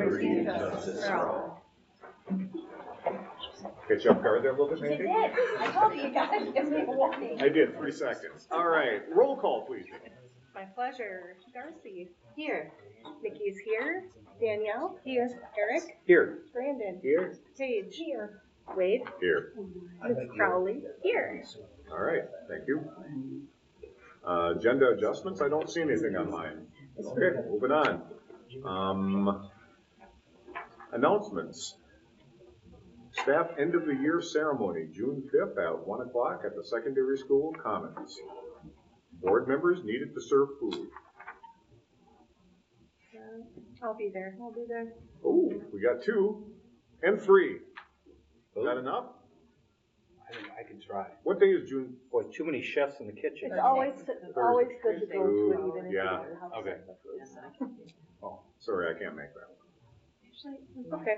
liberty, and justice for all. Get you off guard there a little bit, You maybe? did. I told you guys. Give me a warning. I did, 3 seconds. All right, roll call, please. My pleasure. Darcy. Here. Nikki's here. Danielle. Here. Eric. Here. Brandon. Here. Paige. Here. Wade. Here. Ms. Crowley. Here. All right, thank you. Agenda adjustments, I don't see anything on mine. Okay, moving on. Announcements. Staff end of the year ceremony, June 5th at 1 o'clock at the secondary school commons. Board members needed to serve food. I'll be there. Oh, we got 2 and 3. Is that enough? I think I can try. What day is June? Boy, too many chefs in the kitchen. It's always good to go to it, even if you Yeah. don't have Okay. food. Oh, sorry, I can't make that. Okay.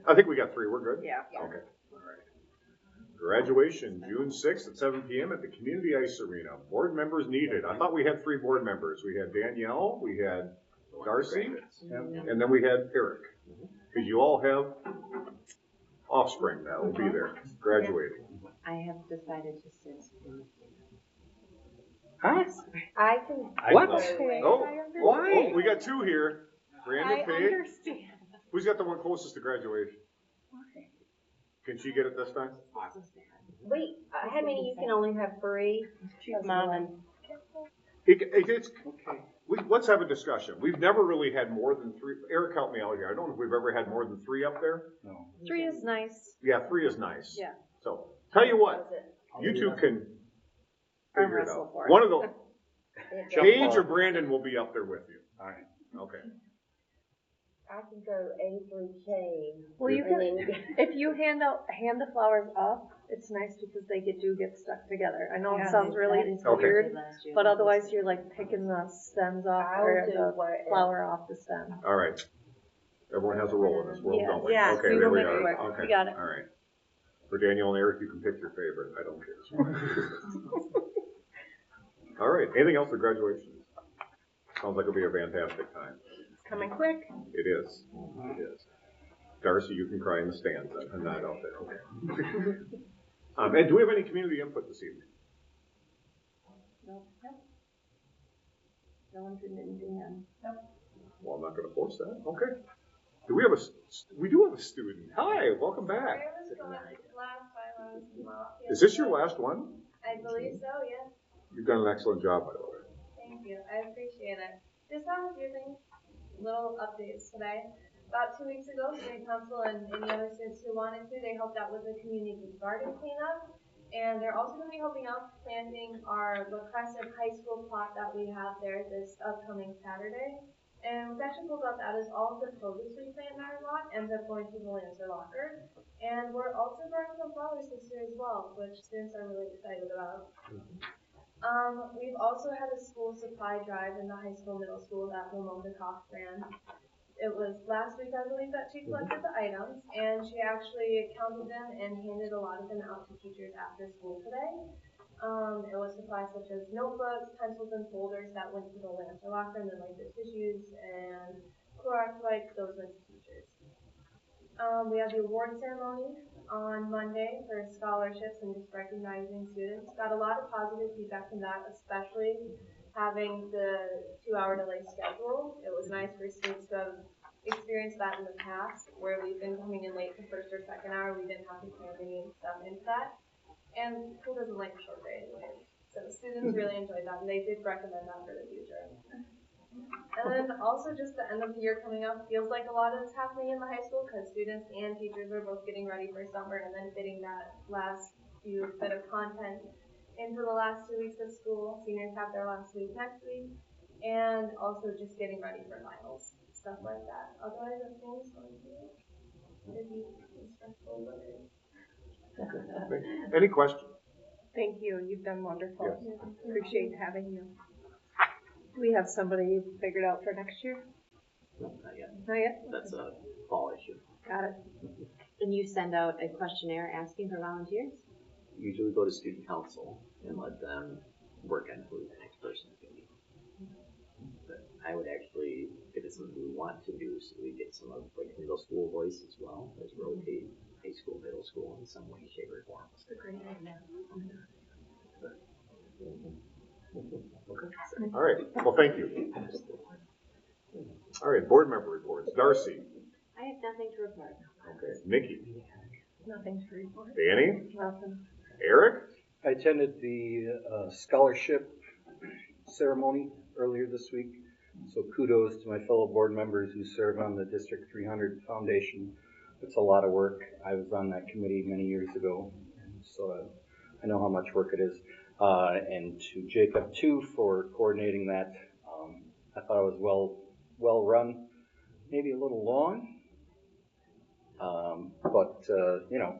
I think we got 3, we're good? Yeah. Okay, all right. Graduation, June 6th at 7 p.m. at the Community Ice Arena. Board members needed. I thought we had 3 board members. We had Danielle, we had Darcy, and then we had Eric. Because you all have offspring that will be there, graduating. I have decided to sit. Huh? I can. What? Oh, we got 2 here. Brandon, I Paige. understand. Who's got the one closest to graduation? Can she get it this time? Wait, how many? You can only have 3. Mom and Let's have a discussion. We've never really had more than 3. Eric, help me out here. I don't know if we've ever had more than 3 up there. No. 3 is nice. Yeah, 3 is nice. Yeah. So, tell you what, you 2 can Arm figure it wrestle out. for it. One of those, Jump Paige ball. or Brandon will be up there with you. All right. Okay. I can go A through K. Well, you And can, then if you hand the flowers up, it's nice because they do get stuck together. I know it Yeah, sounds that really is what we weird, did last year. but otherwise you're like picking the stems off or I'll do the whatever. flower off the stem. All right. Everyone has a role in this world, Yeah. don't we? Yeah, Okay, we there will we make it are. work. Okay. You got it. All right. For Daniel and Eric, you can pick your favorite. I don't care. All right. Anything else for graduation? Sounds like it'll be a fantastic time. It's coming quick. It is. It is. Darcy, you can cry in the stands. I'm not out there. Okay. And do we have any community input this evening? No. No one did anything on. Well, I'm not going to force that. Okay. Do we have we do have a student. Hi, welcome back. Is this your last one? I believe so, yes. You've done an excellent job, by the way. Thank you. I appreciate it. Just have a few things, little updates today. About 2 weeks ago, City Council and any other students who wanted to, they helped out with the community garden cleanup. And they're also going to be helping out planting our La Crescent High School plot that we have there this upcoming Saturday. And what's actually cool about that is all of the produce we plant in our lot ends up going to the Lancer Locker. And we're also growing some flowers this year as well, which students are really excited about. We've also had a school supply drive in the high school, middle school that Lamonda Koch ran. It was last week, I believe, that she collected the items, and she actually counted them and handed a lot of them out to teachers after school today. It was supplies such as notebooks, pencils, and folders that went to the Lancer Locker, and then like the tissues and Clorox wipes, those went to teachers. We have the award ceremony on Monday for scholarships and just recognizing students. Got a lot of positive feedback from that, especially having the 2-hour delay schedule. It was nice for students to have experienced that in the past, where we've been coming in late the first or second hour. We didn't have to cram any stuff into that. And school doesn't like a short day anyway. So students really enjoyed that, and they did recommend that for the future. And then also just the end of the year coming up feels like a lot is happening in the high school because students and teachers are both getting ready for summer and then fitting that last few bit of content into the last 2 weeks of school. Seniors have their last week next week, and also just getting ready for finals, stuff like that. Otherwise, everything's going to be busy and stressful, but Any questions? Thank you. You've done wonderful. Yes. Appreciate having you. Do we have somebody figured out for next year? Not yet. Not yet? That's a fall issue. Got it. And you send out a questionnaire asking for volunteers? Usually go to student council and let them work on who the next person is going to be. But I would actually, if it's something we want to do, so we get some of like middle school voice as well, as rotate high school, middle school in some way, shape, or form. That's a great idea. All right, well, thank you. All right, board member reports. Darcy. I have nothing to report. Okay. Nikki. Nothing to report. Danny. Nothing. Eric. I attended the scholarship ceremony earlier this week, so kudos to my fellow board members who serve on the District 300 Foundation. It's a lot of work. I was on that committee many years ago, and so I know how much work it is. And to Jacob too for coordinating that. I thought it was well run, maybe a little long, but you know,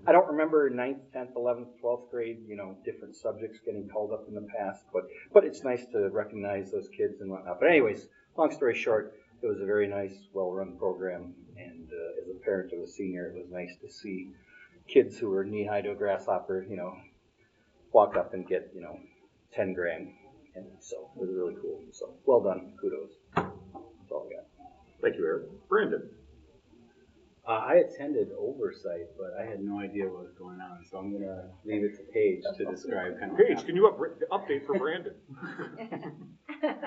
I don't remember 9th, 10th, 11th, 12th grade, you know, different subjects getting called up in the past, but it's nice to recognize those kids and whatnot. But anyways, long story short, it was a very nice, well-run program, and as a parent of a senior, it was nice to see kids who were knee-high to a grasshopper, you know, walk up and get, you know, 10 grand, and so it was really cool. So well done, kudos. That's all I got. Thank you, Eric. Brandon. I attended oversight, but I had no idea what was going on, so I'm going to leave it to Paige to describe kind of. Paige, can you update for Brandon?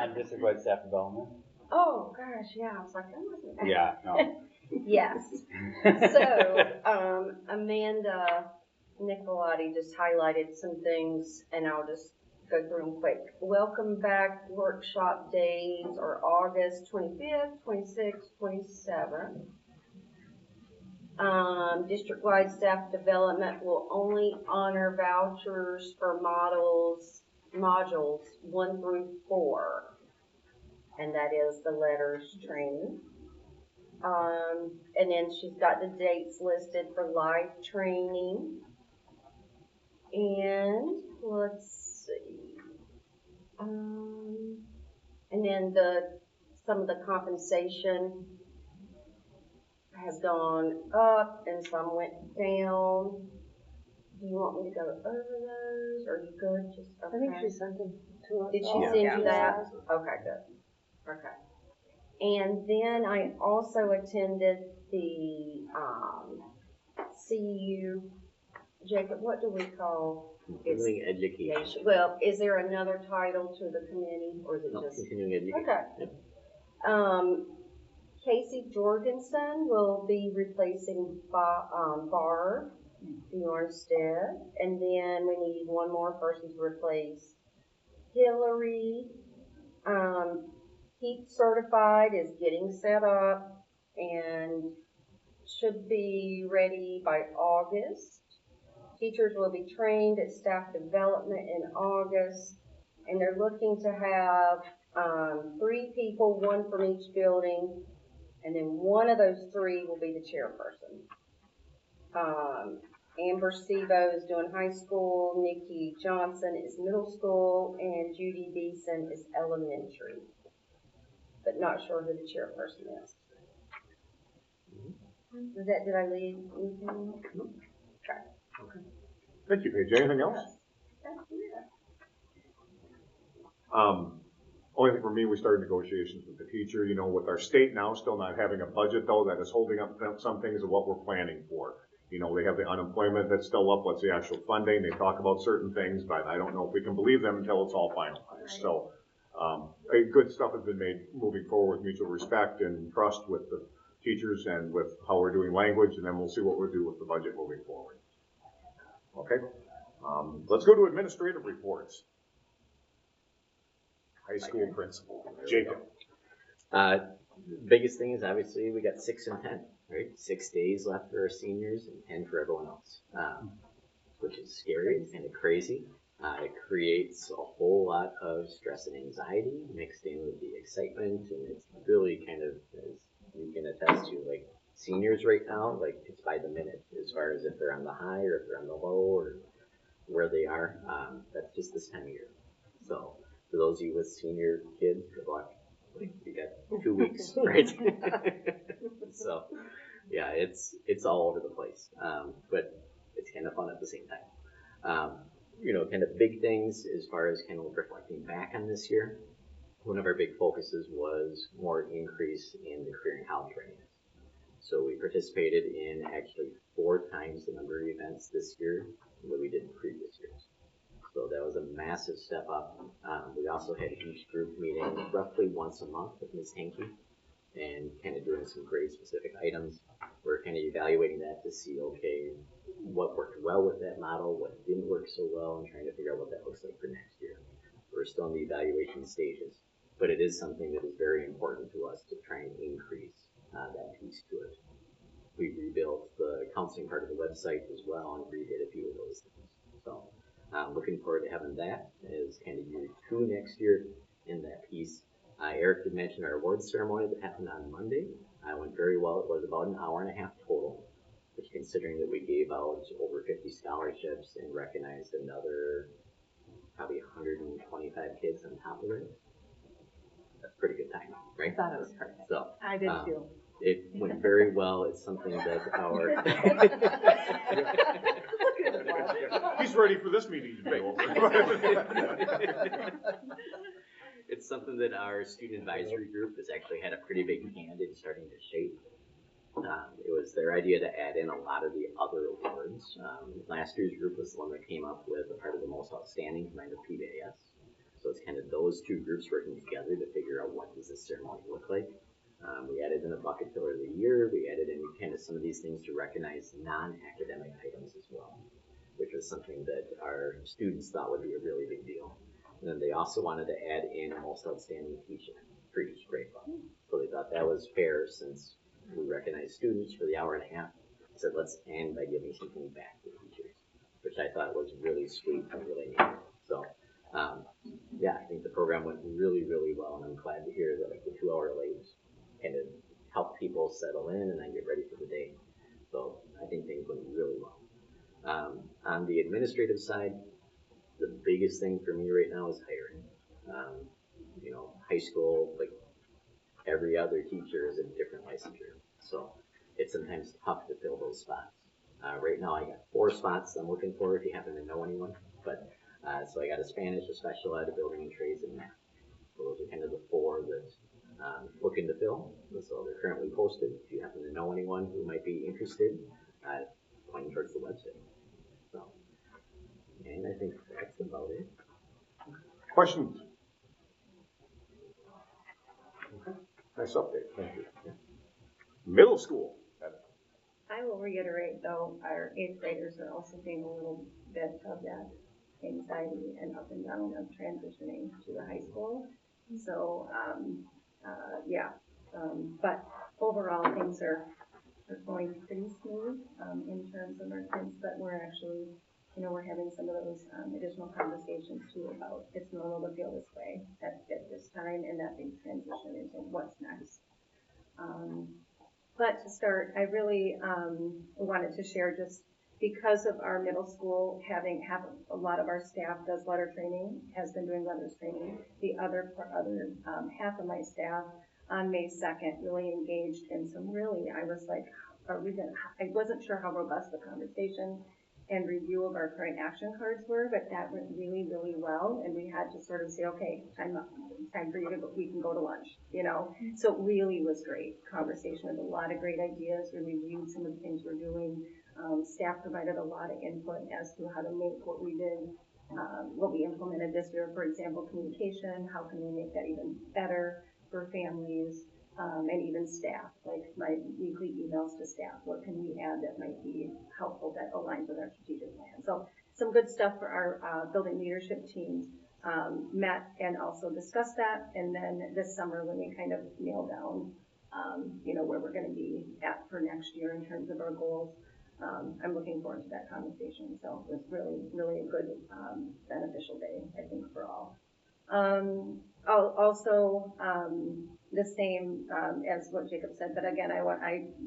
On district-wide staff development? Oh, gosh, yeah, I was like, that wasn't. Yeah, no. Yes. So, Amanda Nicolati just highlighted some things, and I'll just go through them quick. Welcome back workshop days are August 25th, 26th, 27th. District-wide staff development will only honor vouchers for modules 1 through 4, and that is the letters training. And then she's got the dates listed for live training. And let's see. And then some of the compensation has gone up and some went down. Do you want me to go over those, or are you good? Just okay. I think she sent them to us. Did she all. send Yeah. you that? Okay, good. Okay. And then I also attended the CU. Jacob, what do we call Continuing education. Well, is there another title to the committee, or is it No, just continuing education. okay? Yep. Casey Jorgensen will be replacing Barb Bjornstead, and then we need one more person to replace Hillary. Heat certified is getting set up and should be ready by August. Teachers will be trained at staff development in August, and they're looking to have 3 people, 1 from each building, and then one of those 3 will be the chairperson. Amber Sebo is doing high school, Nikki Johnson is middle school, and Judy Beeson is elementary. But not sure who the chairperson is. Did I leave anything? Okay. Thank you, Paige. Anything else? Only thing for me, we started negotiations with the teacher. You know, with our state now still not having a budget, though, that is holding up some things of what we're planning for. You know, they have the unemployment that's still up. What's the actual funding? They talk about certain things, but I don't know if we can believe them until it's all finalized. So, good stuff has been made moving forward with mutual respect and trust with the teachers and with how we're doing language, and then we'll see what we'll do with the budget moving forward. Okay. Let's go to administrative reports. High school principal, Jacob. Biggest thing is obviously we got 6 and 10, right? 6 days left for our seniors and 10 for everyone else, which is scary. It's kind of crazy. It creates a whole lot of stress and anxiety mixed in with the excitement, and it's really kind of, as you can attest to, like seniors right now, like it's by the minute as far as if they're on the high or if they're on the low or where they are. That's just this time of year. So for those of you with senior kids, good luck. Like, you got 2 weeks, right? So yeah, it's all over the place, but it's kind of fun at the same time. You know, kind of big things as far as kind of reflecting back on this year. One of our big focuses was more increase in the career and health trainings. So we participated in actually 4 times the number of events this year that we did in previous years. So that was a massive step up. We also had each group meeting roughly once a month with Ms. Hankey and kind of doing some grade specific items. We're kind of evaluating that to see, okay, what worked well with that model, what didn't work so well, and trying to figure out what that looks like for next year. We're still in the evaluation stages, but it is something that is very important to us to try and increase that piece to it. We rebuilt the counseling part of the website as well and redid a few of those things. So looking forward to having that as kind of year 2 next year in that piece. Eric did mention our awards ceremony that happened on Monday. It went very well. It was about an hour and a half total, which considering that we gave out over 50 scholarships and recognized another probably 125 kids on top of it. That's pretty good time, right? I thought it was perfect. So I did too. it went very well. It's something that our He's ready for this meeting to be over. It's something that our student advisory group has actually had a pretty big hand in starting to shape. It was their idea to add in a lot of the other awards. Last year's group was the one that came up with a part of the most outstanding combined with PBIS. So it's kind of those 2 groups working together to figure out what does this ceremony look like. We added in a bucket filler of the year. We added in kind of some of these things to recognize non-academic items as well, which was something that our students thought would be a really big deal. And then they also wanted to add in a most outstanding teacher for each grade level. So they thought that was fair since we recognized students for the hour and a half. Said let's end by giving something back to teachers, which I thought was really sweet and really neat. So yeah, I think the program went really, really well, and I'm glad to hear that like the 2-hour lates kind of helped people settle in and then get ready for the day. So I think things went really well. On the administrative side, the biggest thing for me right now is hiring. High school, like every other teacher is a different licensure. So it's sometimes tough to fill those spots. Right now I got 4 spots I'm looking for if you happen to know anyone. But so I got a Spanish, a special ed, a building and trades, and math. So those are kind of the 4 that I'm looking to fill. So they're currently posted. If you happen to know anyone who might be interested, pointing towards the website. So, and I think that's about it. Questions? Okay. Nice update. Thank you. Middle school. I will reiterate though, our 8th graders are also seeing a little bit of that anxiety and up and down of transitioning to the high school. So, but overall things are going pretty smooth in terms of our kids, but we're actually, we're having some of those additional conversations too about it's normal to feel this way at this time and that big transition into what's next. But to start, I really wanted to share just because of our middle school having a lot of our staff does letter training, has been doing letters training. The other half of my staff on May 2nd really engaged in some really, I was like, I wasn't sure how robust the conversation and review of our current action cards were, but that went really, really well. And we had to sort of say, okay, time for you to go, we can go to lunch, So it really was great conversation with a lot of great ideas. We reviewed some of the things we're doing. Staff provided a lot of input as to how to make what we did, what we implemented this year, for example, communication, how can we make that even better for families, and even staff, like my weekly emails to staff. What can we add that might be helpful that aligns with our strategic plan? So some good stuff for our building leadership teams met and also discussed that. And then this summer when we kind of nail down, where we're going to be at for next year in terms of our goals, I'm looking forward to that conversation. So it was really, really a good, beneficial day, I think, for all. Also, the same as what Jacob said, but again, I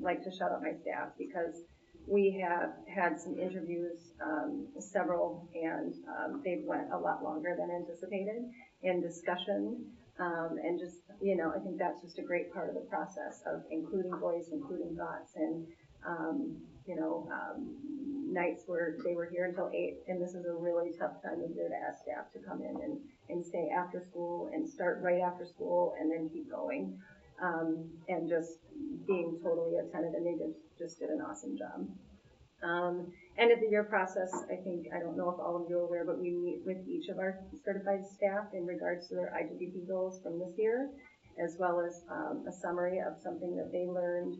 like to shout out my staff because we have had some interviews, several, and they've went a lot longer than anticipated in discussion. And just, I think that's just a great part of the process of including voice, including thoughts, and nights where they were here until 8, and this is a really tough time of year to ask staff to come in and stay after school and start right after school and then keep going. and just being totally attentive, and they just did an awesome job. End of the year process, I don't know if all of you are aware, but we meet with each of our certified staff in regards to their IGBP goals from this year, as well as a summary of something that they learned,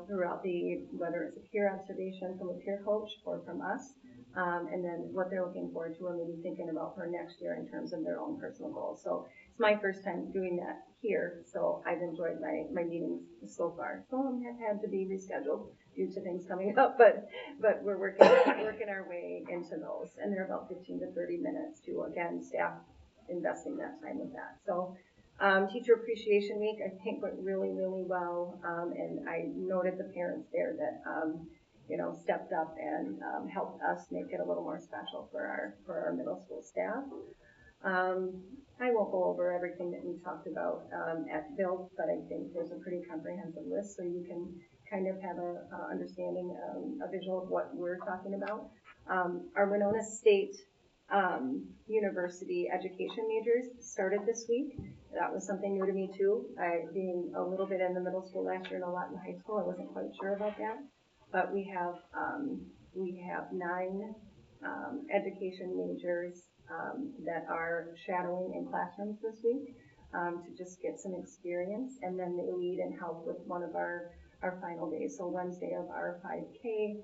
throughout whether it's a peer observation from a peer coach or from us, and then what they're looking forward to or maybe thinking about for next year in terms of their own personal goals. So it's my first time doing that here, so I've enjoyed my meetings so far. Some of them have had to be rescheduled due to things coming up, but we're working our way into those, and they're about 15 to 30 minutes to, again, staff investing that time with that. So Teacher Appreciation Week, I think, went really, really well, and I noted the parents there that stepped up and helped us make it a little more special for our middle school staff. I won't go over everything that we talked about at Build, but I think there's a pretty comprehensive list, so you can kind of have a understanding, a visual of what we're talking about. Our Winona State University education majors started this week. That was something new to me too. Being a little bit in the middle school last year and a lot in high school, I wasn't quite sure about that. But we have 9 education majors that are shadowing in classrooms this week to just get some experience, and then they lead and help with one of our final days. So Wednesday of our 5K,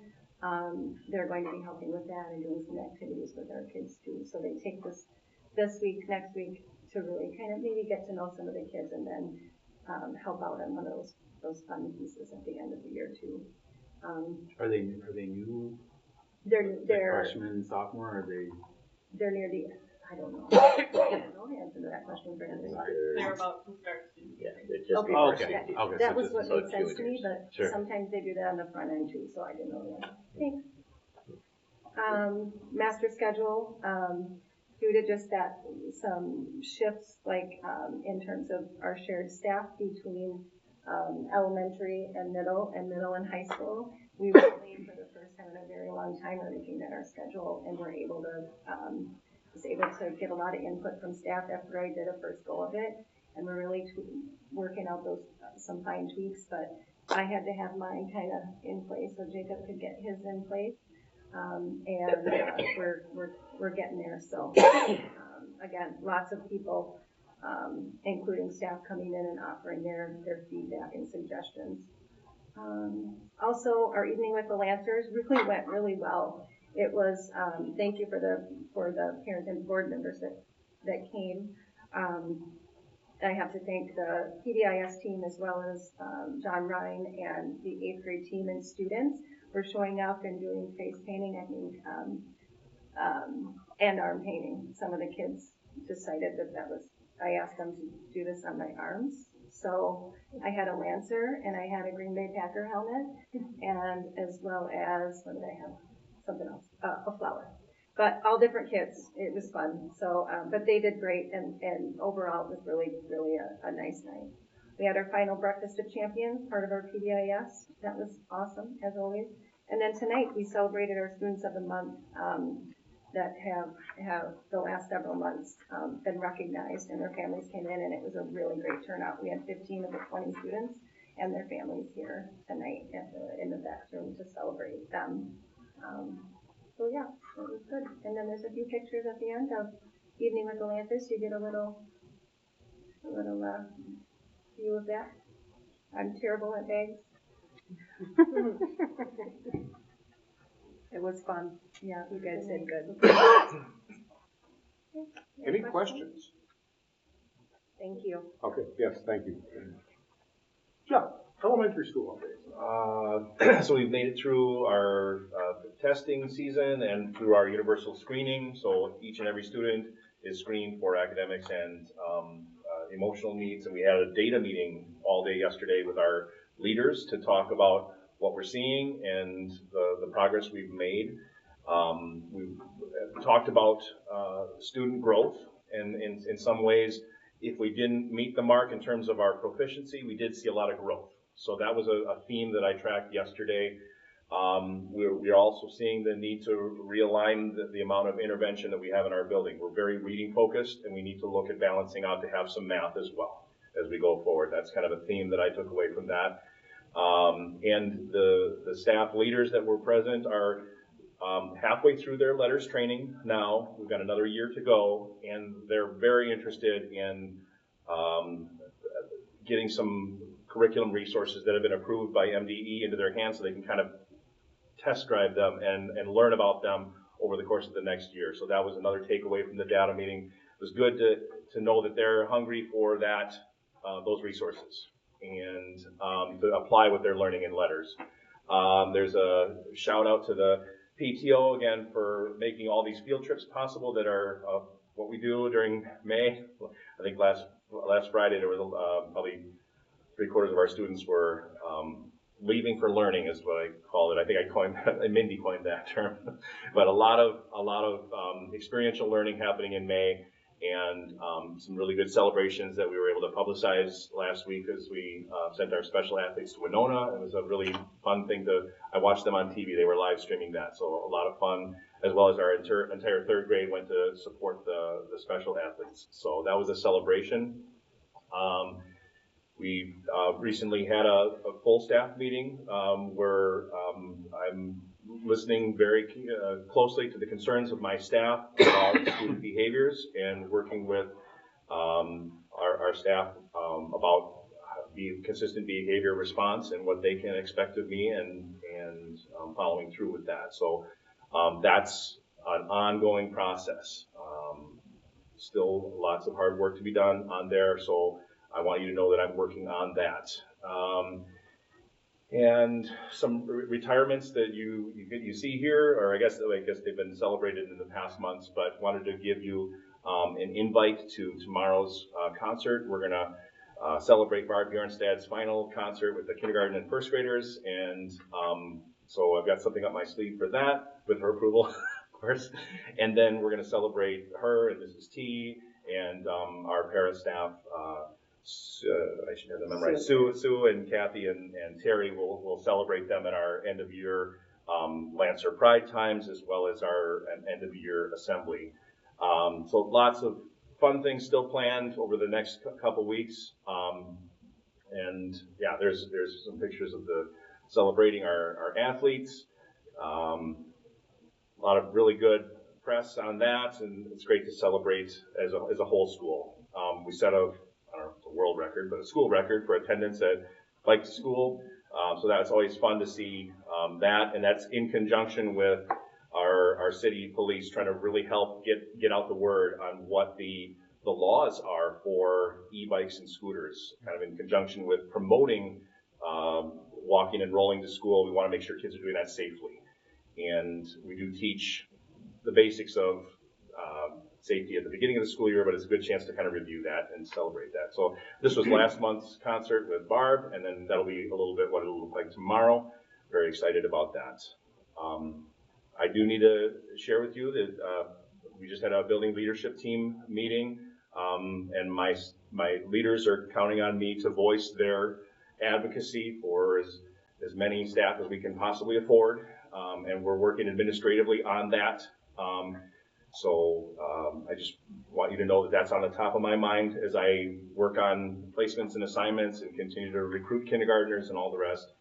they're going to be helping with that and doing some activities with our kids too. So they take this week, next week, to really kind of maybe get to know some of the kids, and then help out on one of those fun pieces at the end of the year too. Are they new? They're Freshman, sophomore, or are they? They're near the. I don't know. I don't know the answer to that question, Brandon. They're about to start. Yeah, they're just Okay. before Okay. safety. Okay. That so was just- what so made sense to me, but Sure. sometimes they do that on the front end too, so I didn't know the answer. Thanks. Master schedule, due to just that, some shifts, like in terms of our shared staff between elementary and middle and high school, we really, for the first time in a very long time, are looking at our schedule, and we're able to was able to get a lot of input from staff after I did a first go of it, and we're really working out those some fine tweaks. But I had to have mine kind of in place so Jacob could get his in place, and we're getting there. So again, lots of people, including staff, coming in and offering their feedback and suggestions. Also, our evening with the Lancers really went really well. It was thank you for the parents and board members that came. I have to thank the PBIS team as well as John Ryan and the 8th grade team and students for showing up and doing face painting, I think, and arm painting. Some of the kids decided that was, I asked them to do this on my arms. So I had a Lancer and I had a Green Bay Packer helmet, and as well as, what did I have? Something else, a flower. But all different kids. It was fun. So, but they did great, and overall it was really, really a nice night. We had our final Breakfast of Champions, part of our PBIS. That was awesome, as always. And then tonight we celebrated our Students of the Month that have the last several months been recognized, and their families came in, and it was a really great turnout. We had 15 of the 20 students and their families here tonight in the back room to celebrate them. So yeah, it was good. And then there's a few pictures at the end of Evening with the Lancers. You get a little view of that. I'm terrible at bags. It was fun. Yeah, you guys did good. Any questions? Thank you. Okay, yes, thank you. Jeff, elementary school updates. So we've made it through our testing season and through our universal screening. So each and every student is screened for academics and emotional needs. And we had a data meeting all day yesterday with our leaders to talk about what we're seeing and the progress we've made. We've talked about student growth, and in some ways, if we didn't meet the mark in terms of our proficiency, we did see a lot of growth. So that was a theme that I tracked yesterday. We're also seeing the need to realign the amount of intervention that we have in our building. We're very reading focused, and we need to look at balancing out to have some math as well. as we go forward. That's kind of a theme that I took away from that. And the staff leaders that were present are halfway through their letters training now. We've got another year to go, and they're very interested in getting some curriculum resources that have been approved by MDE into their hands so they can kind of test drive them and learn about them over the course of the next year. So that was another takeaway from the data meeting. It was good to know that they're hungry for that, those resources, and to apply what they're learning in letters. There's a shout out to the PTO again for making all these field trips possible that are what we do during May. I think last Friday there was probably 3/4 of our students were leaving for learning is what I call it. I think I coined that, Mindy coined that term. But a lot of experiential learning happening in May, and some really good celebrations that we were able to publicize last week as we sent our special athletes to Winona. It was a really fun thing I watched them on TV. They were live streaming that, so a lot of fun, as well as our entire third grade went to support the special athletes. So that was a celebration. We've recently had a full staff meeting where I'm listening very closely to the concerns of my staff about student behaviors and working with our staff about the consistent behavior response and what they can expect of me and following through with that. So that's an ongoing process. Still lots of hard work to be done on there, so I want you to know that I'm working on that. And some retirements that you see here, or I guess they've been celebrated in the past months, but wanted to give you an invite to tomorrow's concert. We're gonna celebrate Barb Bjornstad's final concert with the kindergarten and first graders, and so I've got something up my sleeve for that, with her approval, of course. And then we're gonna celebrate her and Mrs. T and our para staff. I should have them memorized. Sue and Kathy and Terry will celebrate them at our end of year Lancer Pride times, as well as our end of year assembly. So lots of fun things still planned over the next couple weeks. And yeah, there's some pictures of the celebrating our athletes. A lot of really good press on that, and it's great to celebrate as a whole school. We set a I don't know if it's a world record, but a school record for attendance at Bike to School. So that's always fun to see that, and that's in conjunction with our city police trying to really help get out the word on what the laws are for e-bikes and scooters, kind of in conjunction with promoting walking and rolling to school. We want to make sure kids are doing that safely, and we do teach the basics of safety at the beginning of the school year, but it's a good chance to kind of review that and celebrate that. So this was last month's concert with Barb, and then that'll be a little bit what it'll look like tomorrow. Very excited about that. I do need to share with you that we just had a building leadership team meeting, and my leaders are counting on me to voice their advocacy for as many staff as we can possibly afford, and we're working administratively on that. So I just want you to know that that's on the top of my mind as I work on placements and assignments and continue to recruit kindergartners and all the rest.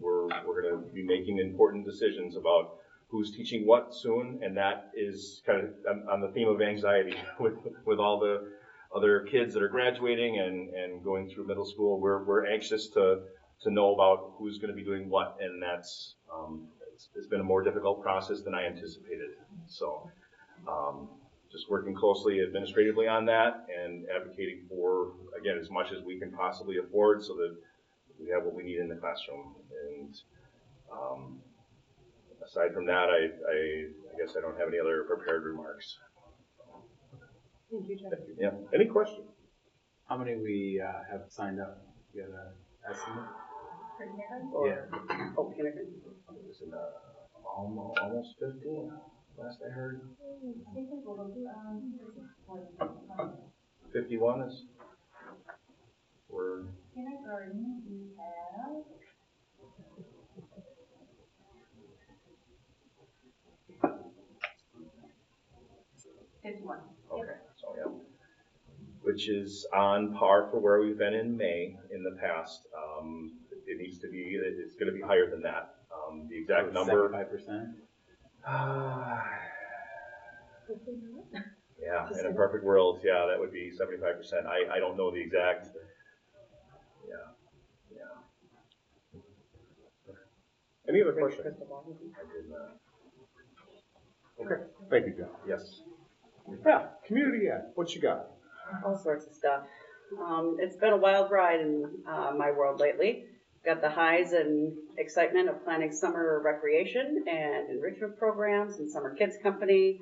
We're going to be making important decisions about who's teaching what soon, and that is kind of on the theme of anxiety with all the other kids that are graduating and going through middle school. We're anxious to know about who's going to be doing what, and that's it's been a more difficult process than I anticipated. So just working closely administratively on that and advocating for, again, as much as we can possibly afford so that we have what we need in the classroom. And aside from that, I guess I don't have any other prepared remarks. Thank you, Jeff. Yeah. Any questions? How many we have signed up? You got an estimate? Yeah. Oh, kindergarten. It's in almost 15, last I heard. 51 is we're kindergarten. We have 51. okay. So yeah. which is on par for where we've been in May in the past. It needs to be, it's gonna be higher than that. The exact number. 75%? Yeah, in a perfect world, yeah, that would be 75%. I don't know the exact, yeah. Any other questions? I did not. Okay, thank you, John. Yes. Yeah, community ed, what you got? All sorts of stuff. It's been a wild ride in my world lately. Got the highs and excitement of planning summer recreation and enrichment programs and summer kids company,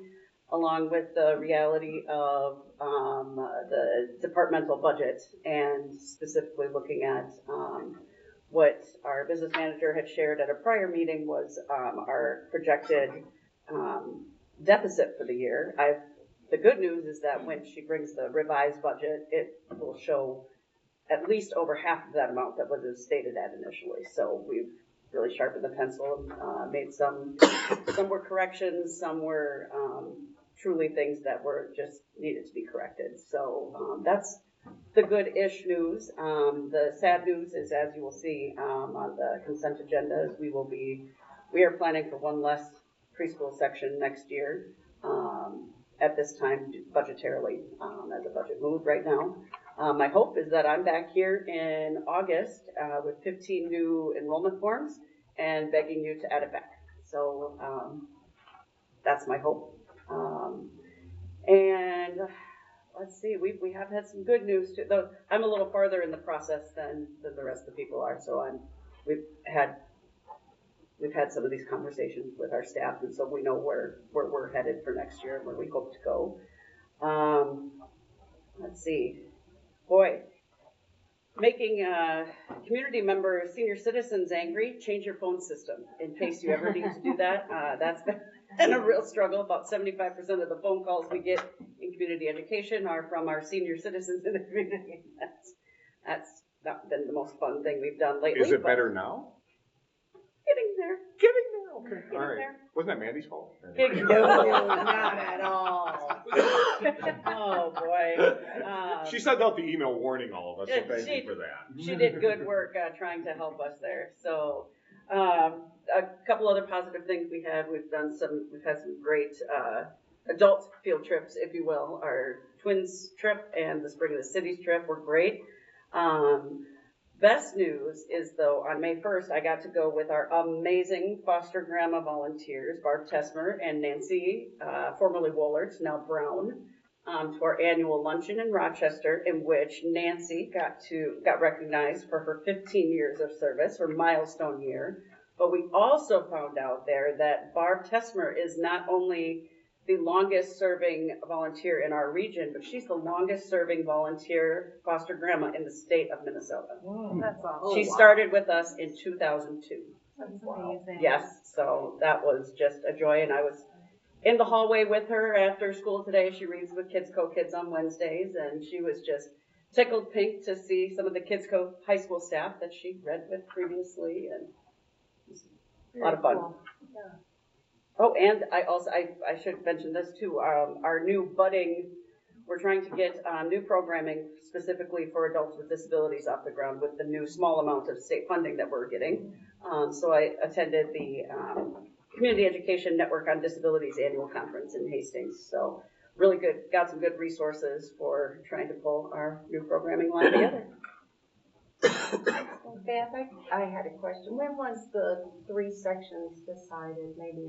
along with the reality of the departmental budget and specifically looking at what our business manager had shared at a prior meeting was our projected deficit for the year. The good news is that when she brings the revised budget, it will show at least over half of that amount that was stated at initially. So we've really sharpened the pencil and made some were corrections, some were truly things that were just needed to be corrected. So that's the good-ish news. The sad news is, as you will see on the consent agenda, is we are planning for one less preschool section next year. At this time, budgetarily, as a budget move right now. My hope is that I'm back here in August with 15 new enrollment forms and begging you to add it back. So that's my hope. And let's see, we have had some good news too. Though I'm a little farther in the process than the rest of the people are. So we've had some of these conversations with our staff, and so we know where we're headed for next year and where we hope to go. Let's see. Boy, making community members, senior citizens angry, change your phone system in case you ever need to do that. That's been a real struggle. About 75% of the phone calls we get in community education are from our senior citizens in the community. That's not been the most fun thing we've done lately. Is it better now? Getting there. Okay, Getting all right. there. Wasn't that Mandy's fault? No, not at all. Oh, boy. She sent out the email warning all of us, so thank you for that. She did good work trying to help us there. So a couple other positive things we've had some great adult field trips, if you will. Our twins trip and the Spring of the Cities trip were great. Best news is, though, on May 1st, I got to go with our amazing foster grandma volunteers, Barb Tesmer and Nancy, formerly Wollards, now Brown, to our annual luncheon in Rochester, in which Nancy got recognized for her 15 years of service, her milestone year. But we also found out there that Barb Tesmer is not only the longest serving volunteer in our region, but she's the longest serving volunteer foster grandma in the state of Minnesota. That's awesome. She started with us in 2002. That's amazing. Yes, so that was just a joy, and I was in the hallway with her after school today. She reads with Kids Co Kids on Wednesdays, and she was just tickled pink to see some of the Kids Co high school staff that she read with previously, and it was a lot of fun. Cool. Yeah. Oh, and I should mention this too. Our new budding, we're trying to get new programming specifically for adults with disabilities off the ground with the new small amount of state funding that we're getting. So I attended the Community Education Network on Disabilities annual conference in Hastings. So really good, got some good resources for trying to pull our new programming line together. Beth, I had a question. When was the 3 sections decided, maybe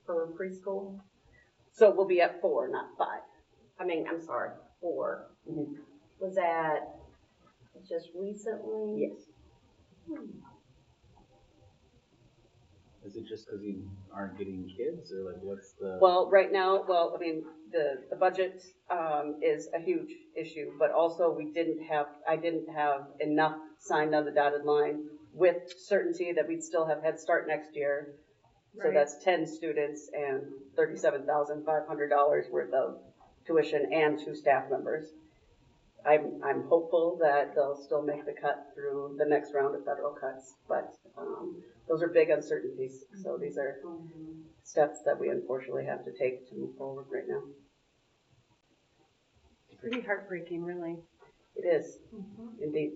for preschool? So we'll be at 4, not 5. I'm sorry, 4. Mm-hmm. Was that just recently? Yes. Is it just because you aren't getting kids, or like what's the? Well, right now, the budget is a huge issue, but also I didn't have enough signed on the dotted line with certainty that we'd still have Head Start next year. So Right. that's 10 students and $37,500 worth of tuition and 2 staff members. I'm hopeful that they'll still make the cut through the next round of federal cuts, but those are big uncertainties. So these are steps that we unfortunately have to take to move forward right now. Pretty heartbreaking, really. It is, indeed.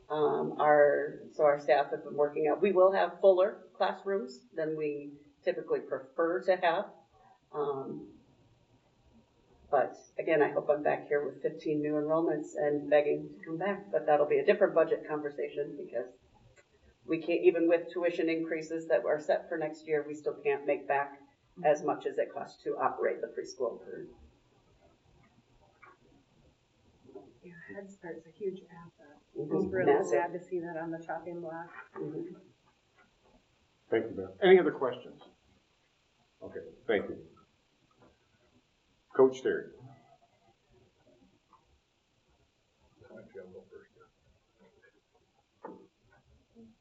Our staff have been working out, we will have fuller classrooms than we typically prefer to have. But again, I hope I'm back here with 15 new enrollments and begging to come back, but that'll be a different budget conversation because we can't, even with tuition increases that are set for next year, we still can't make back as much as it costs to operate the preschool. Yeah, Head Start's a huge asset. Mhm. It's really Massive. sad to see that on the chopping block. Mhm. Thank you, Beth. Any other questions? Okay, thank you. Coach Terry.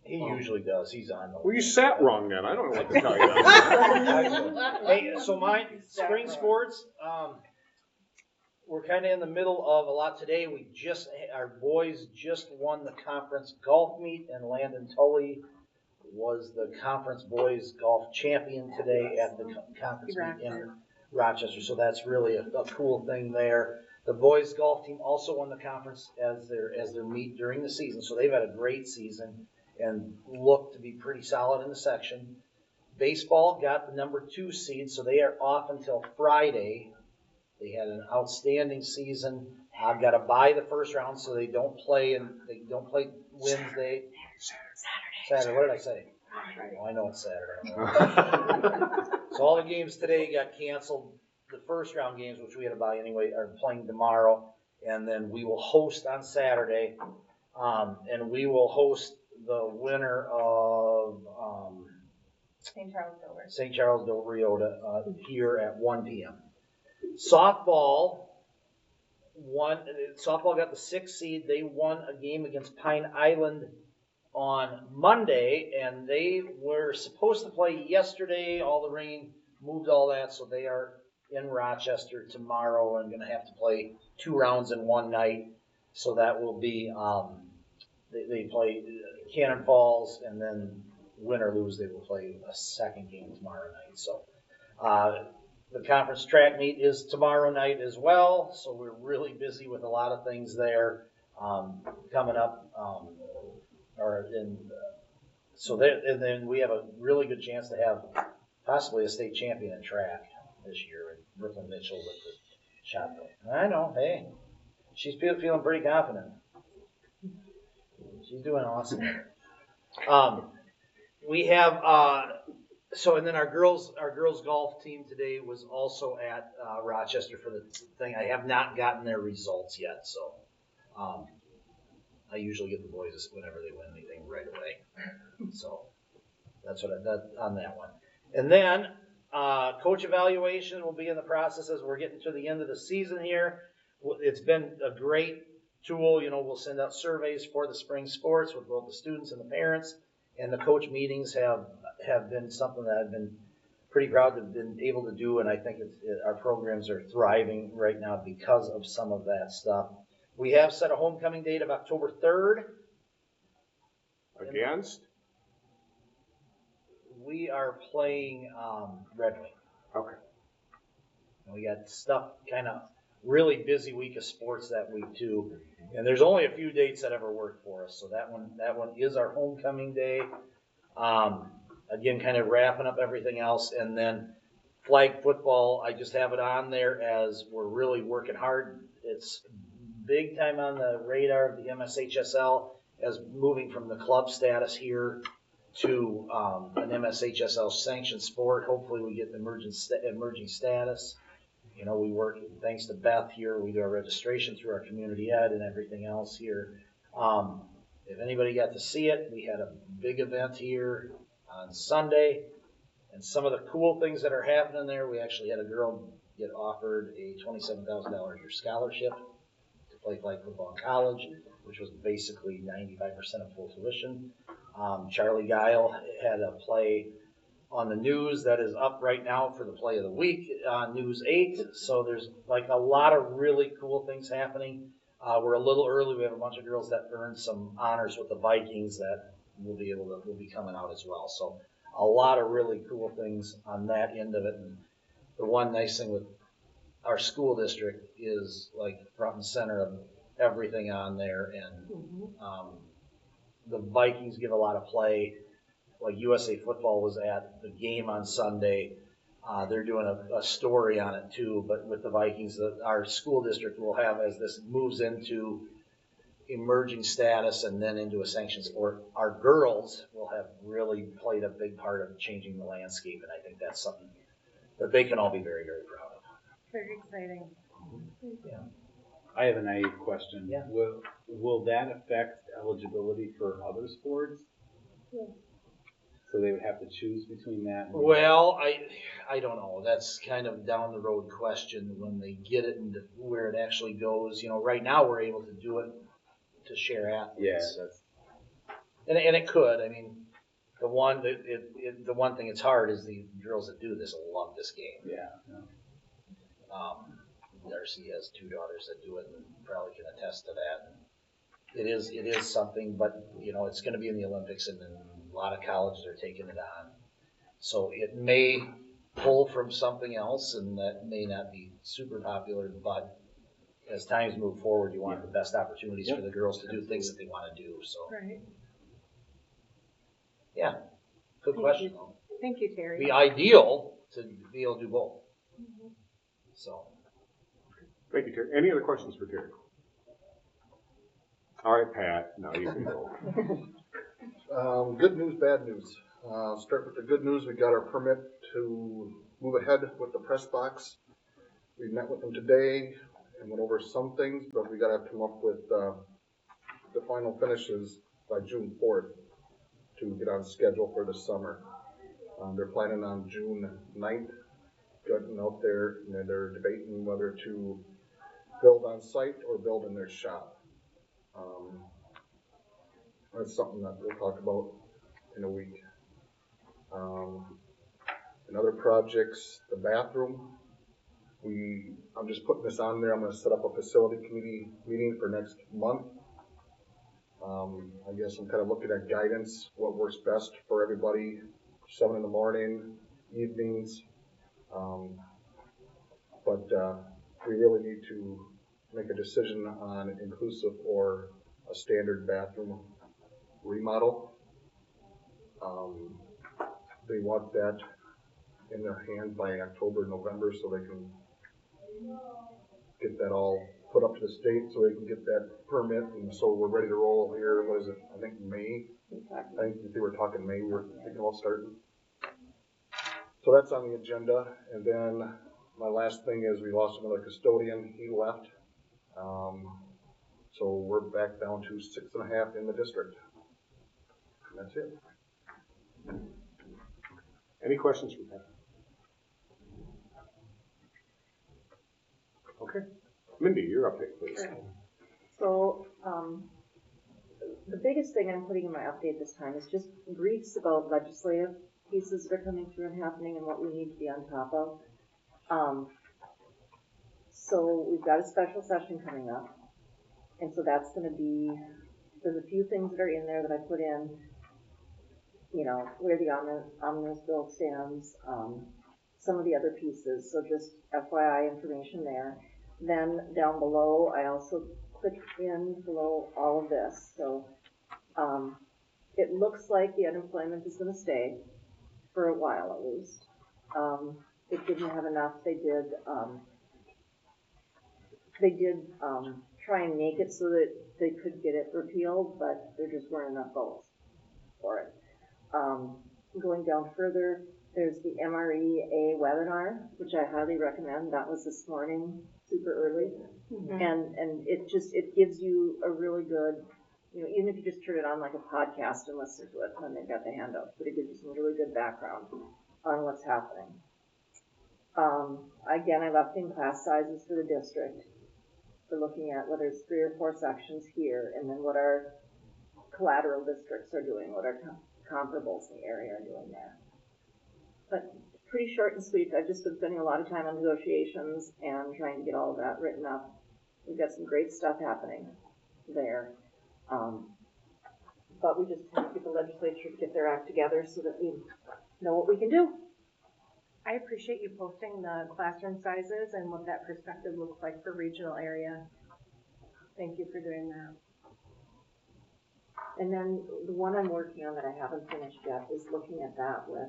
He usually does. He's on. Well, you sat wrong then. I don't know what to tell you. Hey, so my spring sports, we're kind of in the middle of a lot today. Our boys just won the conference golf meet, and Landon Tully was the conference boys golf champion today at the conference meet in Rochester. So that's really a cool thing there. The boys golf team also won the conference as their meet during the season. So they've had a great season and look to be pretty solid in the section. Baseball got the number 2 seed, so they are off until Friday. They had an outstanding season. I've got to buy the first round, so they don't play Wednesday. Saturday. What did I say? Oh, I know it's Saturday. So all the games today got canceled. The first round games, which we had to buy anyway, are playing tomorrow, and then we will host on Saturday, and we will host the winner of St. Charles Dover. St. Charles Dover Iota here at 1 p.m. Softball got the 6th seed. They won a game against Pine Island on Monday, and they were supposed to play yesterday. All the rain moved all that, so they are in Rochester tomorrow and going to have to play 2 rounds in one night. So that will be they play Cannon Falls, and then win or lose, they will play a second game tomorrow night. So the conference track meet is tomorrow night as well. So we're really busy with a lot of things there coming up. And then we have a really good chance to have possibly a state champion in track this year, and Brooklyn Mitchell with the shot put. I know, hey, she's feeling pretty confident. She's doing awesome. We have and then our girls golf team today was also at Rochester for the thing. I have not gotten their results yet, so I usually get the boys whenever they win anything right away. So that's on that one. And then coach evaluation will be in the process as we're getting to the end of the season here. It's been a great tool. We'll send out surveys for the spring sports with both the students and the parents. And the coach meetings have been something that I've been pretty proud to have been able to do, and I think our programs are thriving right now because of some of that stuff. We have set a homecoming date of October 3rd. Against? We are playing Red Wing. Okay. And we got stuff, kind of really busy week of sports that week too. And there's only a few dates that ever work for us. So that one is our homecoming day. Again, kind of wrapping up everything else. And then flag football, I just have it on there as we're really working hard. It's big time on the radar of the MSHSL as moving from the club status here to an MSHSL sanctioned sport. Hopefully we get the emerging status. We work, thanks to Beth here, we do our registration through our community ed and everything else here. If anybody got to see it, we had a big event here on Sunday. And some of the cool things that are happening there, we actually had a girl get offered a $27,000 a year scholarship to play flag football in college, which was basically 95% of full tuition. Charlie Guile had a play on the news that is up right now for the play of the week on News 8. So there's like a lot of really cool things happening. We're a little early. We have a bunch of girls that earned some honors with the Vikings that will be coming out as well. So a lot of really cool things on that end of it. And the one nice thing with our school district is like front and center of everything on there, and the Vikings give a lot of play. Like USA Football was at the game on Sunday. They're doing a story on it too, but with the Vikings, our school district will have, as this moves into emerging status and then into a sanctioned sport, our girls will have really played a big part of changing the landscape, and I think that's something that they can all be very, very proud of. Very exciting. Yeah. I have a naive question. Yeah. Will that affect eligibility for other sports? Yeah. So they would have to choose between that and Well, I don't know. That's kind of down the road question when they get it into where it actually goes. You know, right now we're able to do it to share athletes. Yeah, that's And it could. I mean, the one thing that's hard is the girls that do this love this game. yeah. Darcy has 2 daughters that do it and probably can attest to that. It is something, but you know, it's going to be in the Olympics, and then a lot of colleges are taking it on. So it may pull from something else, and that may not be super popular, but as times move forward, you want the best opportunities for the girls to do things that they want to do. So, Right. yeah, good question. Though. Thank you, Terry. Be ideal to be able to do both. So, Thank you, Terry. Any other questions for Terry? All right, Pat, now you can go. Good news, bad news. Start with the good news. We got our permit to move ahead with the press box. We met with them today and went over some things, but we got to come up with the final finishes by June 4th to get on schedule for the summer. They're planning on June 9th getting out there, and then they're debating whether to build on site or build in their shop. That's something that we'll talk about in a week. In other projects, the bathroom, I'm just putting this on there. I'm going to set up a facility committee meeting for next month. I guess I'm kind of looking at guidance, what works best for everybody, 7 in the morning, evenings. But we really need to make a decision on inclusive or a standard bathroom remodel. They want that in their hand by October, November, so they can get that all put up to the state, so they can get that permit, and so we're ready to roll here. What is it? I think May. I think they were talking May. We were thinking about starting. So that's on the agenda, and then my last thing is we lost another custodian. He left. So we're back down to 6.5 in the district. And that's it. Any questions for Pat? Okay. Mindy, your update, please. Sure. So, the biggest thing I'm putting in my update this time is just briefs about legislative pieces that are coming through and happening and what we need to be on top of. So we've got a special session coming up, and so that's going to be, there's a few things that are in there that I put in, you know, where the omnibus bill stands, some of the other pieces, so just FYI information there. Then down below, I also clicked in below all of this, so it looks like the unemployment is going to stay for a while at least. It didn't have enough. They did try and make it so that they could get it repealed, but there just weren't enough votes for it. Going down further, there's the MREA webinar, which I highly recommend. That was this morning, super early. Mm-hmm. And it gives you a really good, you know, even if you just turn it on like a podcast and listen to it, then they've got the handouts, but it gives you some really good background on what's happening. Again, I left in class sizes for the district. We're looking at whether it's 3 or 4 sections here, and then what our collateral districts are doing, what our comparables in the area are doing there. But pretty short and sweet. I've just been spending a lot of time on negotiations and trying to get all of that written up. We've got some great stuff happening there. But we just have to get the legislature to get their act together so that we know what we can do. I appreciate you posting the classroom sizes and what that perspective looks like for regional area. Thank you for doing that. And then the one I'm working on that I haven't finished yet is looking at that with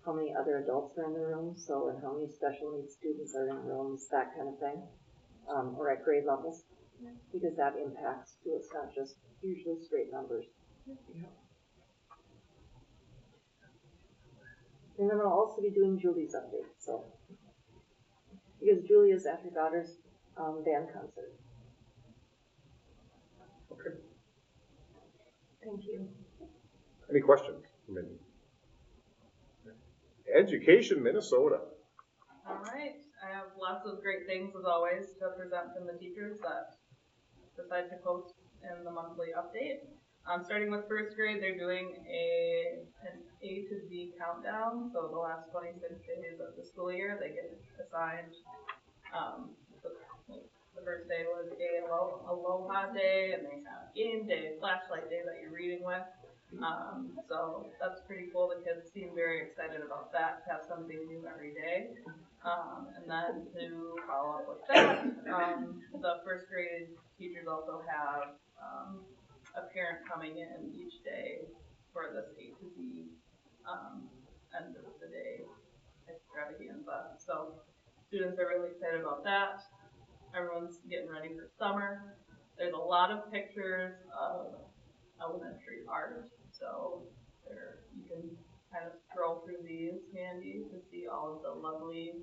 how many other adults are in the room, so and how many special needs students are in rooms, that kind of thing, or at grade levels, because that impacts too. It's not just usually straight numbers. And then I'll also be doing Julie's update, so because Julie is at her daughter's band concert. Okay. Thank you. Any questions? Education Minnesota. All right, I have lots of great things as always to present from the teachers that decide to post in the monthly update. Starting with first grade, they're doing an A to Z countdown. So the last 26 days of the school year, they get assigned. The first day was Aloha Day, and they have game day, flashlight day that you're reading with. So that's pretty cool. The kids seem very excited about that, to have something new every day. And then to follow up with that, the first grade teachers also have a parent coming in each day for this A to Z end of the day extravaganza. So students are really excited about that. Everyone's getting ready for summer. There's a lot of pictures of elementary art, so you can kind of scroll through these handy to see all of the lovely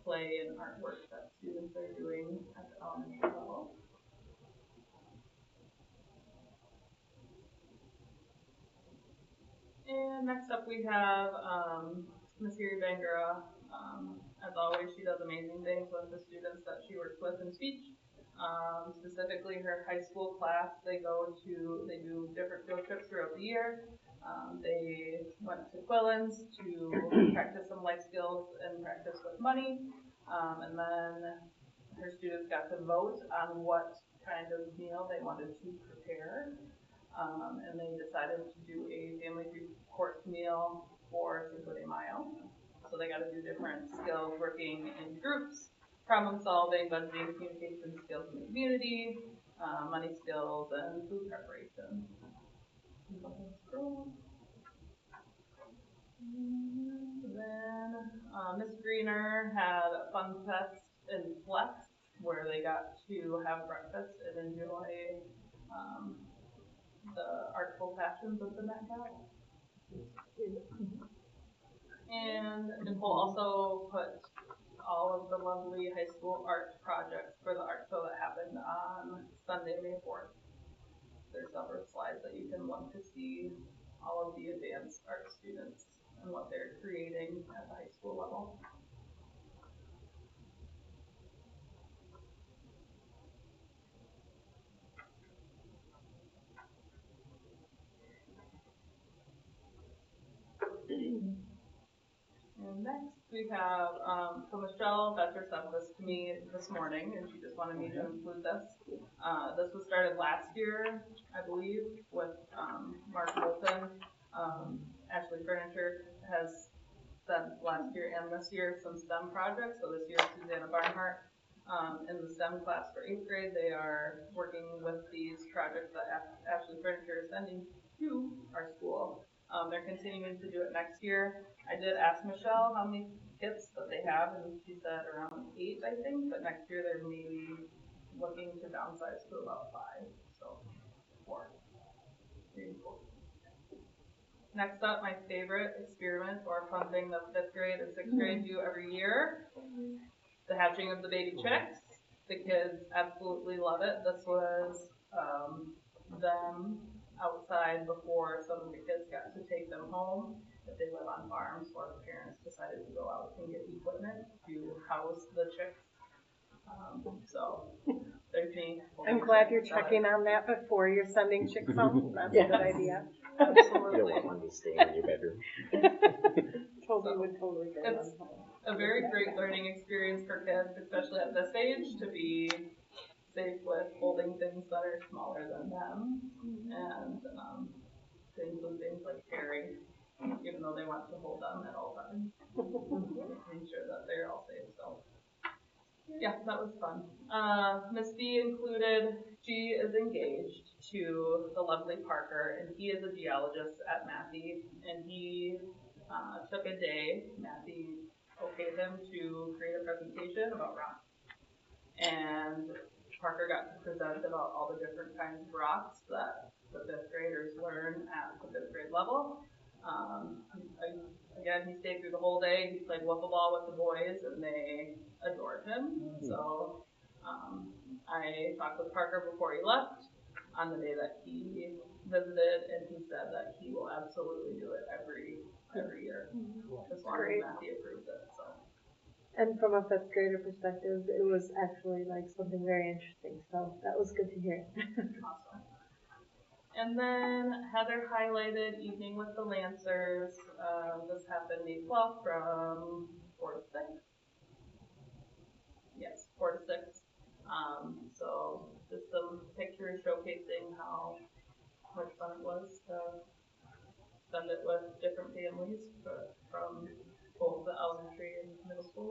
play and artwork that students are doing at the elementary level. And next up we have Ms. Yuri Bangura. As always, she does amazing things with the students that she works with in speech. Specifically her high school class, they do different field trips throughout the year. They went to Quillins to practice some life skills and practice with money. And then her students got to vote on what kind of meal they wanted to prepare. And they decided to do a family three-course meal for Cinco de Mayo. So they got to do different skills working in groups, problem solving, budgeting, communication skills in the community, money skills, and food preparation. And then Miss Greener had a fun fest in Flex where they got to have breakfast and enjoy the artful passions of the Met Gala. And Nicole also put all of the lovely high school art projects for the art show that happened on Sunday, May 4th. There's several slides that you can look to see all of the advanced art students and what they're creating at the high school level. And next we have, so Michelle Betcher sent this to me this morning, and she just wanted me to include this. This was started last year, I believe, with Mark Bolton. Ashley Furniture has done last year and this year some STEM projects. So this year, Susanna Barnhart in the STEM class for 8th grade, they are working with these projects that Ashley Furniture is sending to our school. They're continuing to do it next year. I did ask Michelle how many kits that they have, and she said around 8, I think, but next year they're maybe looking to downsize to about 5, so 4. Next up, my favorite experiment or fun thing that 5th grade and 6th grade do every year, the hatching of the baby chicks. The kids absolutely love it. This was them outside before some of the kids got to take them home if they live on farms, or the parents decided to go out and get equipment to house the chicks. So there's me. I'm glad you're checking on that before you're sending chicks home. That's a good idea. You don't want one to stay in your bedroom. Toby would totally go It's a very great learning experience for kids, especially at this age, to be safe with holding things that are smaller than them, and to include things like pairing, even though they want to hold them at all times. make sure that they're all safe, so. Yeah, that was fun. Miss B included, she is engaged to the lovely Parker, and he is a geologist at Matthew, and he took a day, Matthew okayed him to create a presentation about rocks. And Parker got to present about all the different kinds of rocks that the fifth graders learn at the fifth grade level. Again, he stayed through the whole day. He played wiffle ball with the boys, and they adored him. So I talked with Parker before he left on the day that he visited, and he said that he will absolutely do it every year, as long as Matthew approves it. So. And from a fifth grader perspective, it was actually like something very interesting. So that was good to hear. Awesome. And then Heather highlighted Evening with the Lancers. This happened May 12th from 4 to 6. Yes, 4 to 6. So just some pictures showcasing how much fun it was to spend it with different families from both the elementary and middle school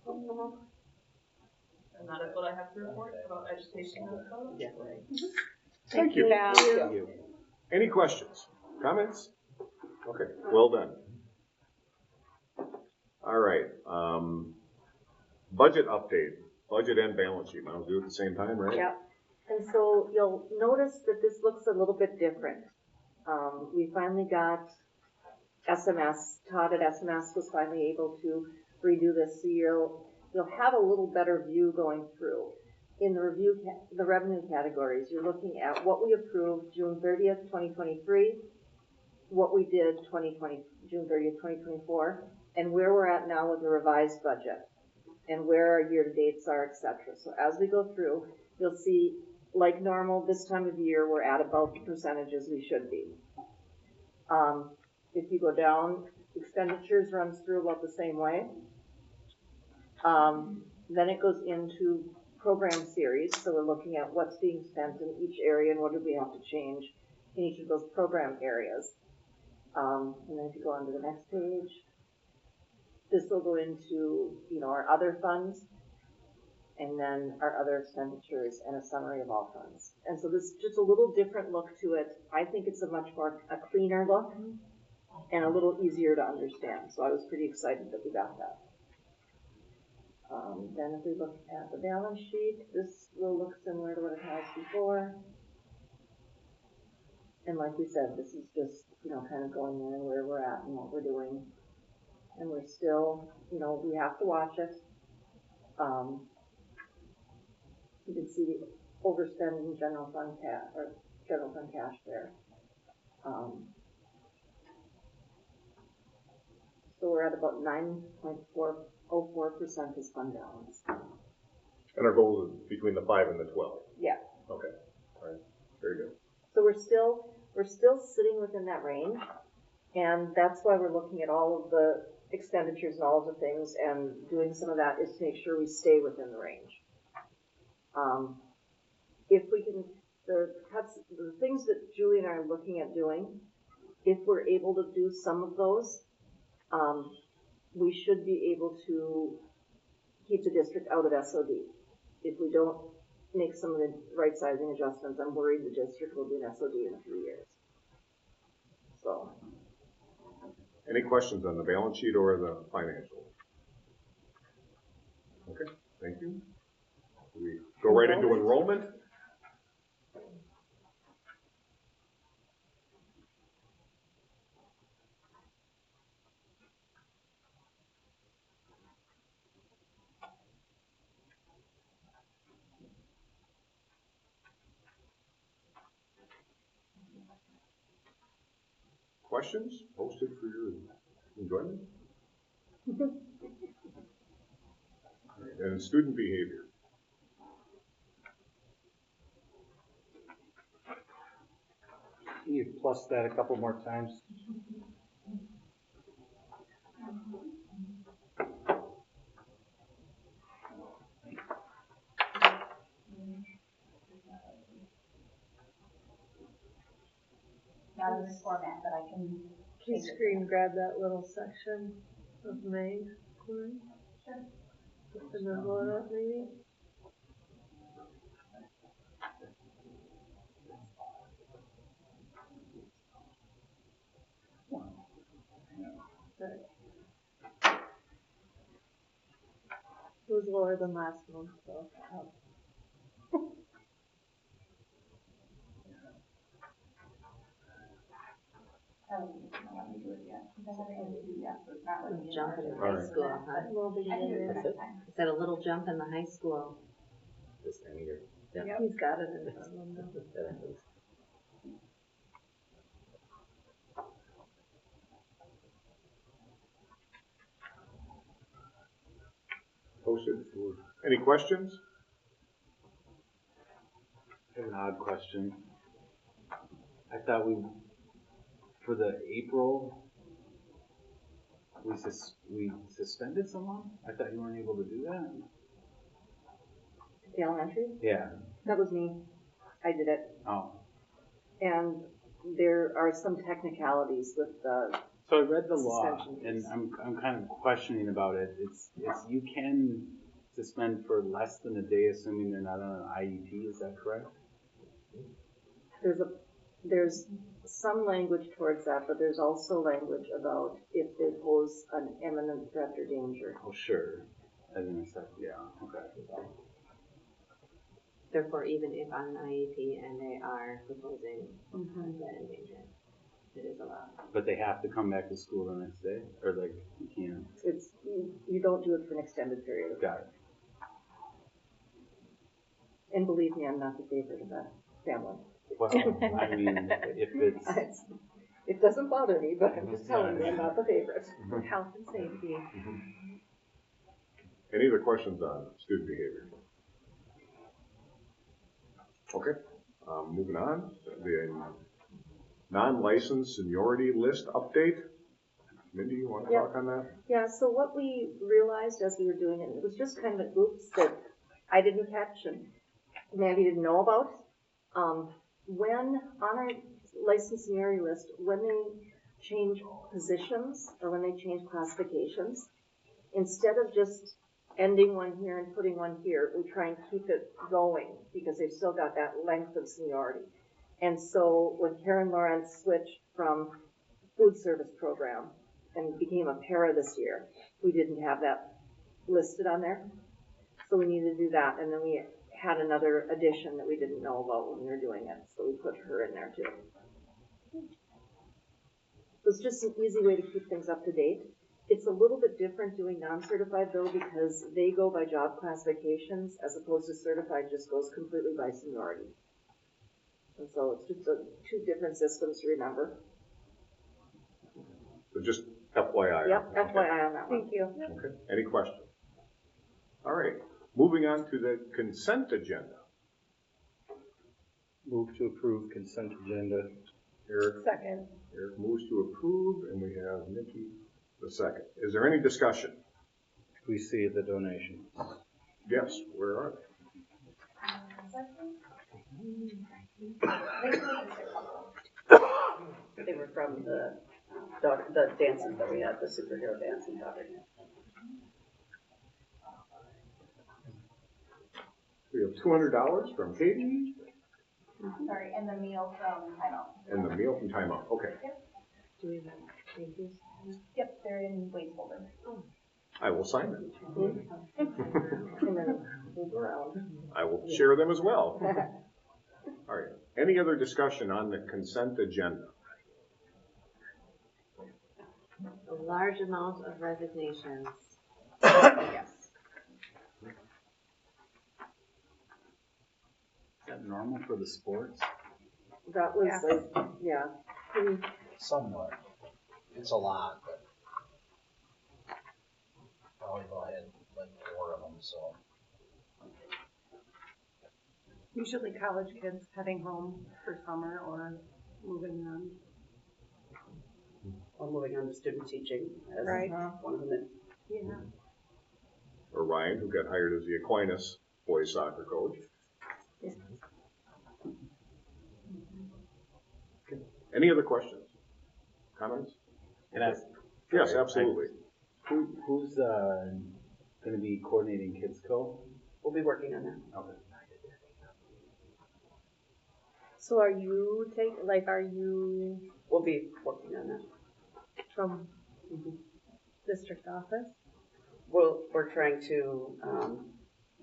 level. And that is what I have to report about education in Minnesota. Yeah. Thank you. Thank you. Any questions? Comments? Okay, well done. All right, budget update, budget and balance sheet. I'll do it at the same time, right? Yep. And so you'll notice that this looks a little bit different. We finally got SMS. Todd at SMS was finally able to redo this, so you'll have a little better view going through. In the review, the revenue categories, you're looking at what we approved June 30th, 2023, what we did June 30th, 2024, and where we're at now with the revised budget, and where our year-to-dates are, etc. So as we go through, you'll see, like normal, this time of year, we're at about the percentages we should be. If you go down, expenditures runs through about the same way. Then it goes into program series, so we're looking at what's being spent in each area and what do we have to change in each of those program areas. And then if you go on to the next page, this will go into, our other funds, and then our other expenditures and a summary of all funds. And so this is just a little different look to it. I think it's a cleaner look and a little easier to understand. So I was pretty excited that we got that. Then if we look at the balance sheet, this will look similar to what it has before. And like we said, this is just, kind of going in and where we're at and what we're doing. And we're still, we have to watch it. You can see the overspend in general fund cash there. So we're at about 9.404% is fund balance. And our goal is between the 5 and the 12. Yeah. Okay. All right. Very good. So we're still sitting within that range, and that's why we're looking at all of the expenditures and all of the things, and doing some of that is to make sure we stay within the range. If we can, the things that Julie and I are looking at doing, if we're able to do some of those, we should be able to keep the district out of SOD. If we don't make some of the right sizing adjustments, I'm worried the district will be in SOD in a few years. So. Any questions on the balance sheet or the financials? Okay, thank you. We go right into enrollment. Questions posted for your enjoyment? And student behavior. Can you plus that a couple more times? Not in this format, but I can you screen grab that little section of May? Sure. And then blow it up maybe? It was lower than last month, so. Jump in the high school, huh? Is that a little jump in the high school? This time of year. Yeah. Yep. He's got it in front of him now. That happens. Posted. Any questions? I have an odd question. I thought for the April, we suspended someone? I thought you weren't able to do that? The elementary? Yeah. That was me. I did it. Oh. And there are some technicalities with the So I read the law, suspension and piece. I'm kind of questioning about it. It's you can suspend for less than a day, assuming they're not on an IEP. Is that correct? There's some language towards that, but there's also language about if they pose an imminent threat or danger. Oh, sure. As an exception, yeah. Okay. Therefore, even if on an IEP and they are proposing that in danger, it is allowed. But they have to come back to school the next day, or like you can't. It's you don't do it for an extended period of time. Got it. And believe me, I'm not the favorite of that family. Well, I mean, if it's it doesn't bother me, but I'm just telling you, I'm not the favorite. Health and safety. Any other questions on student behavior? Okay, moving on. The non-licensed seniority list update. Mindy, you want to talk on that? Yeah, so what we realized as we were doing it was just kind of an oops that I didn't catch and Mandy didn't know about. When on our licensed seniority list, when they change positions or when they change classifications, instead of just ending one here and putting one here, we try and keep it going because they've still got that length of seniority. And so when Karen Lawrence switched from food service program and became a para this year, we didn't have that listed on there. So we needed to do that, and then we had another addition that we didn't know about when we were doing it, so we put her in there too. So it's just an easy way to keep things up to date. It's a little bit different doing non-certified though, because they go by job classifications as opposed to certified just goes completely by seniority. And so it's just two different systems to remember. So just FYI. Yep, FYI on that one. Thank you. Okay, any questions? All right, moving on to the consent agenda. Move to approve consent agenda. Eric? Second. Eric moves to approve, and we have Nikki the second. Is there any discussion? We see the donations. Yes, where are They? They were from the dances that we had, the superhero dance and daughter. We have $200 from Katie. Sorry, and the meal from Time Out. And the meal from Time Out. Okay. Do we have thank yous? Yep, they're in waste folder. I will sign them. And then move around. I will share them as well. All right. Any other discussion on the consent agenda? A large amount of resignations. Yes. Is that normal for the sports? That was like, yeah. Somewhat. It's a lot, but volleyball had like 4 of them, so. Usually college kids heading home for summer or moving on. Or moving on to student teaching as Right. one of them. Yeah. Or Ryan, who got hired as the Aquinas boys soccer coach. Okay. Any other questions? Comments? Can I ask? Yes, sorry, absolutely. Who's gonna be coordinating Kids Co? We'll be working on that. Okay. So are you are you We'll be working on that. from district office? We're trying to,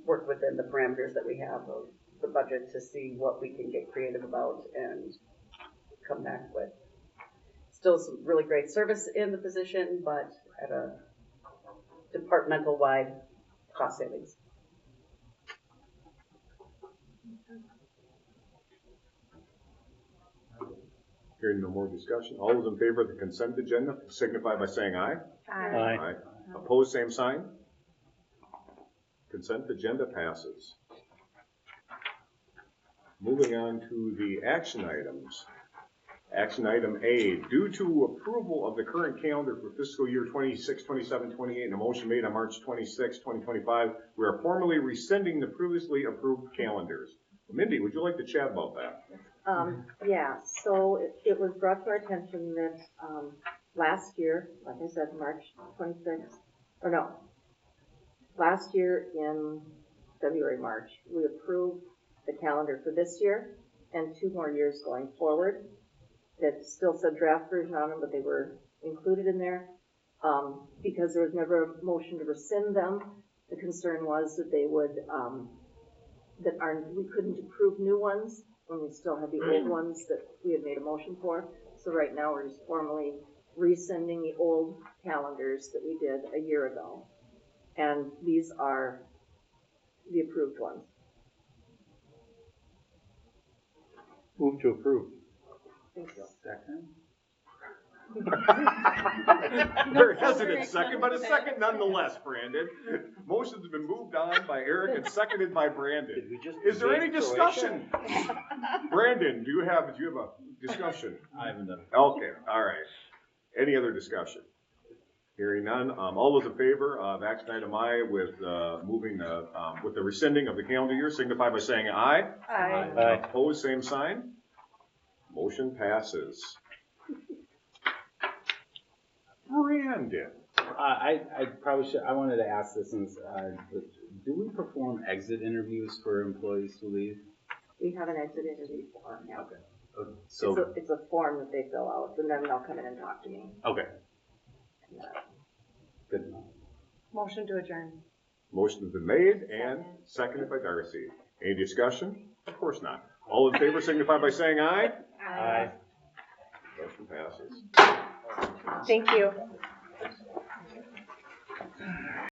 work within the parameters that we have of the budget to see what we can get creative about and come back with. Still some really great service in the position, but at a departmental-wide cost savings. Hearing no more discussion, all those in favor of the consent agenda signify by saying aye. Aye. Opposed, same sign. Consent agenda passes. Moving on to the action items. Action item A, due to approval of the current calendar for fiscal year 26, 27, 28, and a motion made on March 26, 2025, we are formally rescinding the previously approved calendars. Mindy, would you like to chat about that? Yeah, so it was brought to our attention that, last year, like I said, March 26th, or no, last year in February, March, we approved the calendar for this year and 2 more years going forward. That still said draft version on them, but they were included in there. Because there was never a motion to rescind them, the concern was that they would, we couldn't approve new ones when we still had the old ones that we had made a motion for. So right now we're just formally rescinding the old calendars that we did a year ago. And these are the approved ones. Move to approve. Second? Very hesitant second, but a second nonetheless, Brandon. Motion's been moved on by Eric and seconded by Brandon. Is there any discussion? Brandon, do you have a discussion? I haven't done it. Okay, all right. Any other discussion? Hearing none. All those in favor of action item I with moving with the rescinding of the calendar year signify by saying aye. Aye. Aye. Opposed, same sign. Motion passes. Brandon. I probably should, I wanted to ask this since, do we perform exit interviews for employees who leave? We have an exit interview form, yeah. Okay. So, It's a form that they fill out, and then they'll come in and talk to me. okay. Good enough. Motion to adjourn. Motion's been made and seconded by Darcy. Any discussion? Of course not. All in favor signify by saying aye. Aye. Motion passes. Thank you.